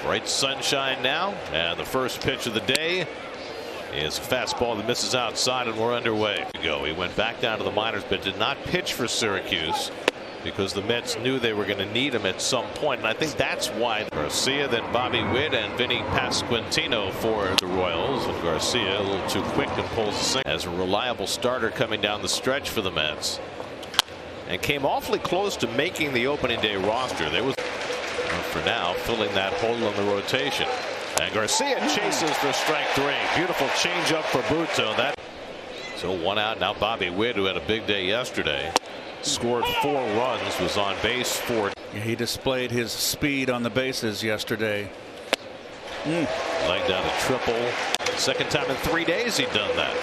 Bright sunshine now, and the first pitch of the day is a fastball that misses outside, and we're underway. He went back down to the minors, but did not pitch for Syracuse because the Mets knew they were going to need him at some point, and I think that's why Garcia, then Bobby Witt, and Vinny Pasquantino for the Royals. And Garcia a little too quick and pulls the single as a reliable starter coming down the stretch for the Mets, and came awfully close to making the opening day roster. There was, for now, filling that hole in the rotation. And Garcia chases for strike 3. Beautiful changeup for Buttó. So 1 out now. Bobby Witt, who had a big day yesterday, scored 4 runs, was on base for. He displayed his speed on the bases yesterday. Leg down a triple. Second time in 3 days he'd done that.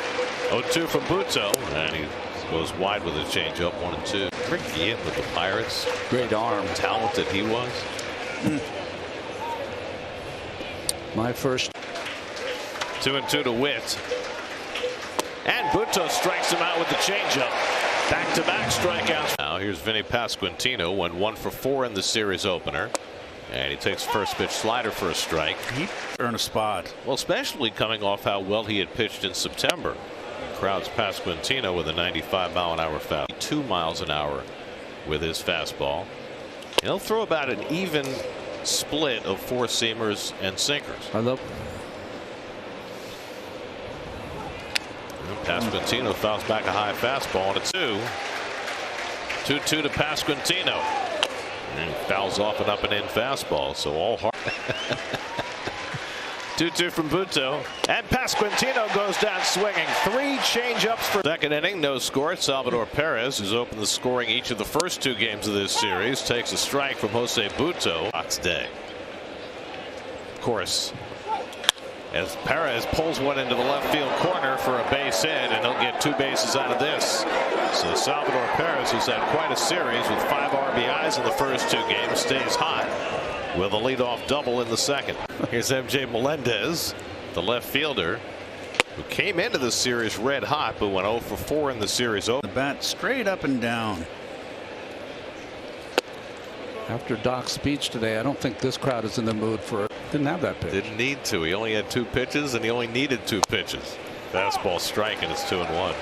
0-2 from Buttó, and he goes wide with a changeup. 1-2. Ricky with the Pirates. Great arm. Talented he was. My first. 2-2 to Witt. And Buttó strikes him out with the changeup. Back-to-back strikeouts. Now here's Vinny Pasquantino, went 1 for 4 in the series opener. And he takes first pitch slider for a strike. He earned a spot. Well, especially coming off how well he had pitched in September. Crowds Pasquantino with a 95-mile-an-hour fastball. 2 miles an hour with his fastball. He'll throw about an even split of 4-seamers and sinkers. Pasquantino fouls back a high fastball, and a 2-2 to Pasquantino. And he fouls off an up and in fastball, so all hard. 2-2 from Buttó, and Pasquantino goes down swinging. 3 changeups for second inning. No score. Salvador Perez, who's opened the scoring each of the first 2 games of this series, takes a strike from José Buttó. Fox Day. Of course, as Perez pulls one into the left field corner for a base hit, and he'll get 2 bases out of this. So Salvador Perez, who's had quite a series with 5 RBIs in the first 2 games, stays hot with a leadoff double in the second. Here's MJ Melendez, the left fielder, who came into the series red hot, but went 0 for 4 in the series. The bat straight up and down. After Doc's speech today, I don't think this crowd is in the mood for it. Didn't have that pitch. Didn't need to. He only had 2 pitches, and he only needed 2 pitches. Fastball strike, and it's 2-1.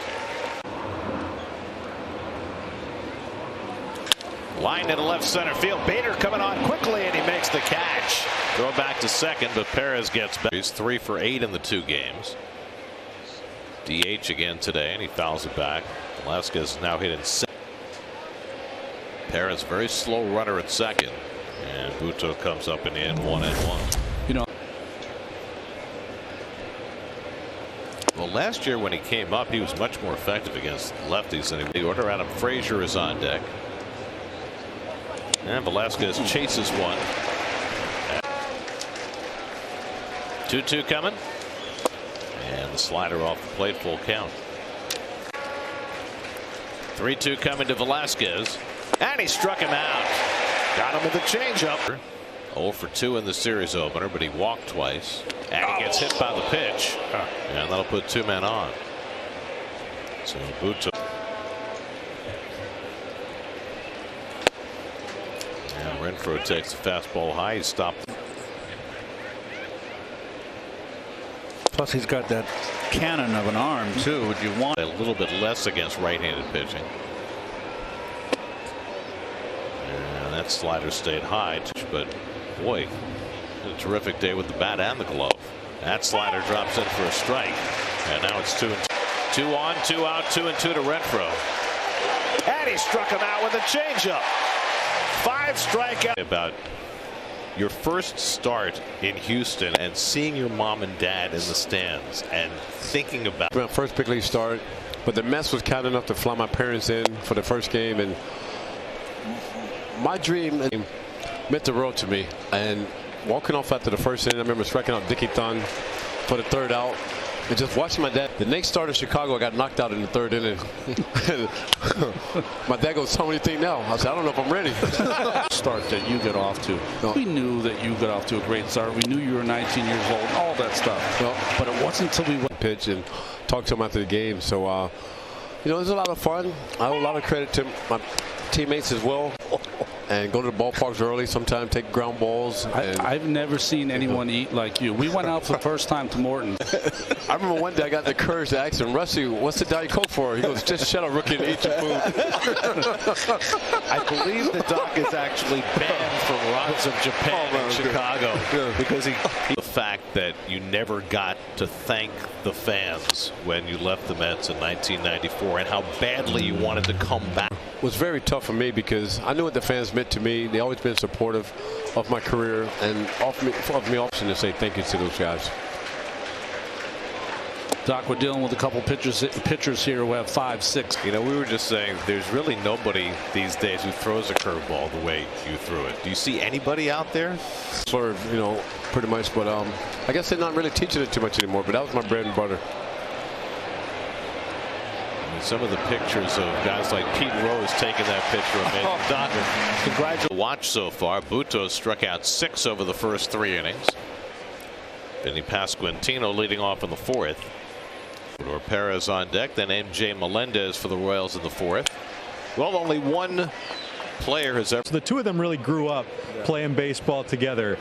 Line into left center field. Bader coming on quickly, and he makes the catch. Throw back to second, but Perez gets back. He's 3 for 8 in the 2 games. DH again today, and he fouls it back. Velasquez now hitting 6. Perez, very slow runner at second, and Buttó comes up and in 1-1. You know, well, last year when he came up, he was much more effective against lefties than he order. Adam Frazier is on deck, and Velasquez chases one. 2-2 coming, and the slider off the plate, full count. 3-2 coming to Velasquez. And he struck him out. Got him with a changeup. 0 for 2 in the series opener, but he walked twice. And he gets hit by the pitch. And that'll put 2 men on. So Buttó. And Renfroe takes the fastball high. He stopped. Plus he's got that cannon of an arm too. Would you want a little bit less against right-handed pitching? That slider stayed high, but boy, a terrific day with the bat and the glove. That slider drops in for a strike, and now it's 2-2. 2 on, 2 out, 2-2 to Renfroe. And he struck him out with a changeup. 5 strikeouts. About your first start in Houston and seeing your mom and dad in the stands and thinking about my first big league start, but the Mets was kind enough to fly my parents in for the first game, and my dream meant the world to me. And walking off after the first inning, I remember striking out Dickie Thun for the 3rd out, and just watching my dad. The next start in Chicago, I got knocked out in the 3rd inning. My dad goes, "Tell me anything now." I said, "I don't know if I'm ready." Start that you get off to. No. We knew that you got off to a great start. We knew you were 19 years old, all that stuff. No. But it wasn't until we went pitch and talked to him after the game. So, you know, it was a lot of fun. I owe a lot of credit to my teammates as well. and go to the ballparks early, sometimes take ground balls. I've never seen anyone eat like you. We went out for the first time to Morton. I remember one day I got the courage to ask him, Rusty, what's the Diet Coke for? He goes, just shut up, rookie, and eat your food. I believe the Doc is actually banned from runs of Japan in Chicago because the fact that you never got to thank the fans when you left the Mets in 1994 and how badly you wanted to come back. It was very tough for me because I knew what the fans meant to me. They always been supportive of my career and offered me option to say thank you to those guys. Doc, we're dealing with a couple pitchers here who have 5, 6. You know, we were just saying there's really nobody these days who throws a curveball the way you threw it. Do you see anybody out there? Sort of, you know, pretty much, but I guess they're not really teaching it too much anymore, but that was my bread and butter. I mean, some of the pictures of guys like Pete Rose taking that picture of me. Doc, congratulations. Watch so far. Buttó struck out 6 over the first 3 innings. Vinny Pasquantino leading off in the 4th. Perez on deck, then MJ Melendez for the Royals in the 4th. Well, only one player has ever. So the two of them really grew up playing baseball together.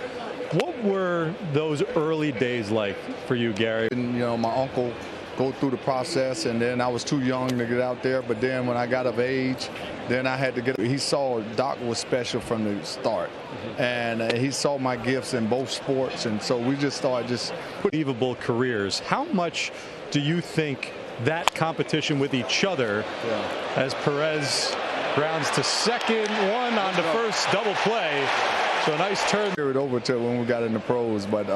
What were those early days like for you, Gary? And, you know, my uncle go through the process, and then I was too young to get out there. But then when I got of age, then I had to get. He saw Doc was special from the start, and he saw my gifts in both sports, and so we just started Unbelievable careers. How much do you think that competition with each other, as Perez grounds to second, one on the first double play, so a nice turn. Carried over to when we got in the pros, but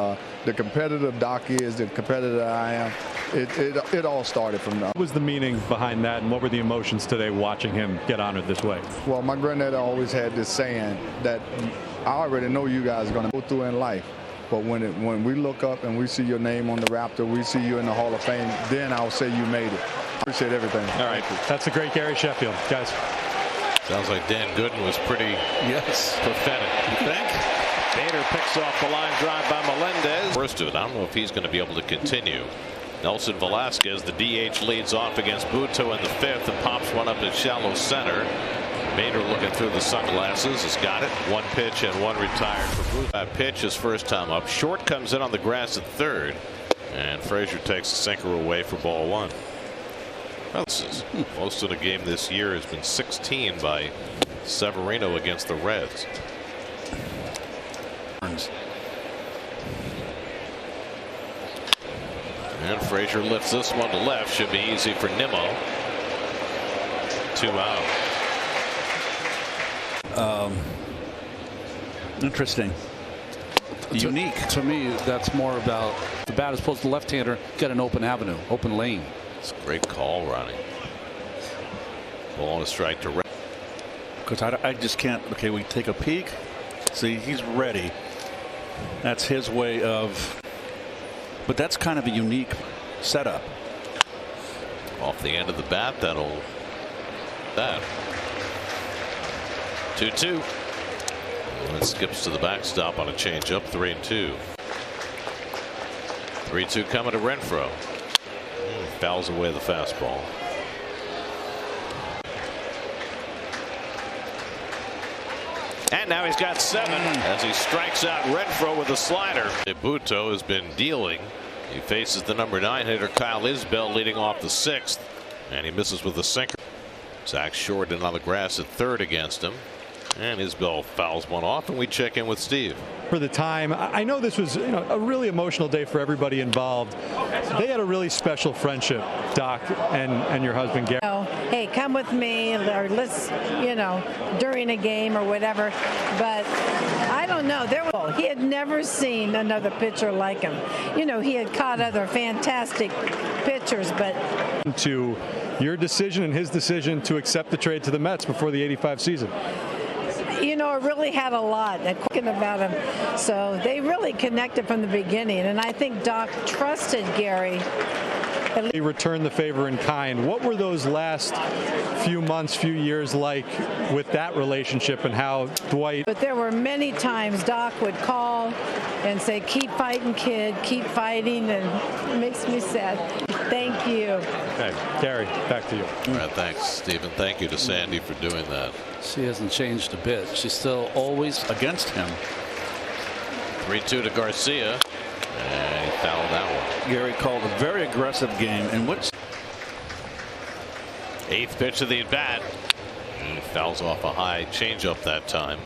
the competitive Doc is, the competitor I am, it all started from now. What was the meaning behind that, and what were the emotions today watching him get honored this way? Well, my granddad always had this saying that I already know you guys are going to go through in life. But when we look up and we see your name on the Raptor, we see you in the Hall of Fame, then I'll say you made it. Appreciate everything. All right. That's the great Gary Sheffield, guys. Sounds like Dan Gooden was pretty prophetic. You think? Bader picks off the line drive by Melendez. First of it, I don't know if he's going to be able to continue. Nelson Velasquez, the DH, leads off against Buttó in the 5th and pops one up in shallow center. Bader looking through the sunglasses has got it. 1 pitch and 1 retired for Buttó. That pitch his first time up. Short comes in on the grass at 3rd, and Frazier takes the sinker away for ball 1. Well, most of the game this year has been 16 by Severino against the Reds. And Frazier lifts this one to left. Should be easy for Nimmo. 2 out. Interesting. Unique. To me, that's more about the bat is supposed to left-hander get an open avenue, open lane. It's a great call, Ronnie. Ball on a strike to right. Because I just can't. Okay, we take a peek. See, he's ready. That's his way of. But that's kind of a unique setup. Off the end of the bat, that'll. That. 2-2. And it skips to the backstop on a changeup. 3-2. 3-2 coming to Renfroe. Fouls away the fastball. And now he's got 7 as he strikes out Renfroe with a slider. Buttó has been dealing. He faces the number 9 hitter Kyle Isbell leading off the 6th, and he misses with a sinker. Zach Shorten on the grass at 3rd against him, and Isbell fouls one off, and we check in with Steve. For the time, I know this was a really emotional day for everybody involved. They had a really special friendship, Doc and your husband Gary. Hey, come with me, or let's, during a game or whatever. But I don't know. He had never seen another pitcher like him. He had caught other fantastic pitchers, but to your decision and his decision to accept the trade to the Mets before the '85 season. I really had a lot thinking about him. So they really connected from the beginning. And I think Doc trusted Gary at least He returned the favor in kind. What were those last few months, few years like with that relationship and how Dwight? But there were many times Doc would call and say, keep fighting, kid, keep fighting, and it makes me sad. Thank you. Okay, Gary, back to you. All right, thanks, Stephen. Thank you to Sandy for doing that. She hasn't changed a bit. She's still always against him. 3-2 to Garcia, and he fouled that one. Gary called a very aggressive game, and what's 8th pitch of the at bat. He fouls off a high changeup that time.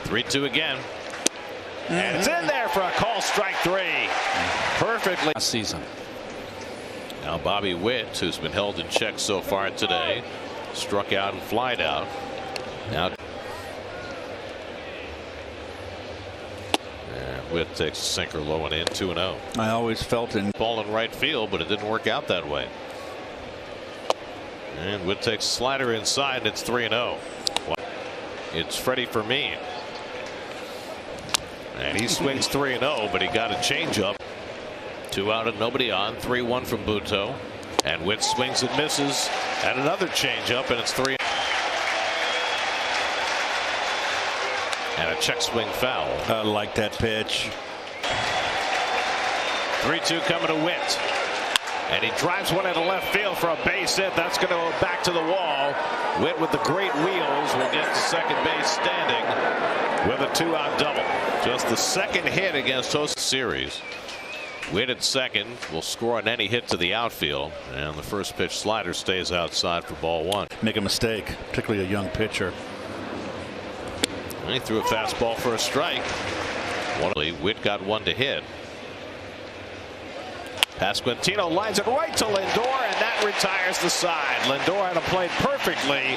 3-2 again. And it's in there for a call, strike 3. Perfectly. last season. Now Bobby Witt, who's been held in check so far today, struck out and flied out. Now Witt takes a sinker low and in, 2-0. I always felt in Ball in right field, but it didn't work out that way. And Witt takes a slider inside, and it's 3-0. It's Freddie Fermin. And he swings 3-0, but he got a changeup. 2 out and nobody on. 3-1 from Buttó. And Witt swings and misses. And another changeup, and it's 3. And a check swing foul. I like that pitch. 3-2 coming to Witt. And he drives one into left field for a base hit. That's going to go back to the wall. Witt with the great wheels will get to second base standing with a 2-out double. Just the second hit against Jose series. Witt at second will score on any hit to the outfield. And the first pitch slider stays outside for ball 1. Make a mistake, particularly a young pitcher. And he threw a fastball for a strike. Witt got one to hit. Pasquantino lines it right to Lindor, and that retires the side. Lindor had him played perfectly.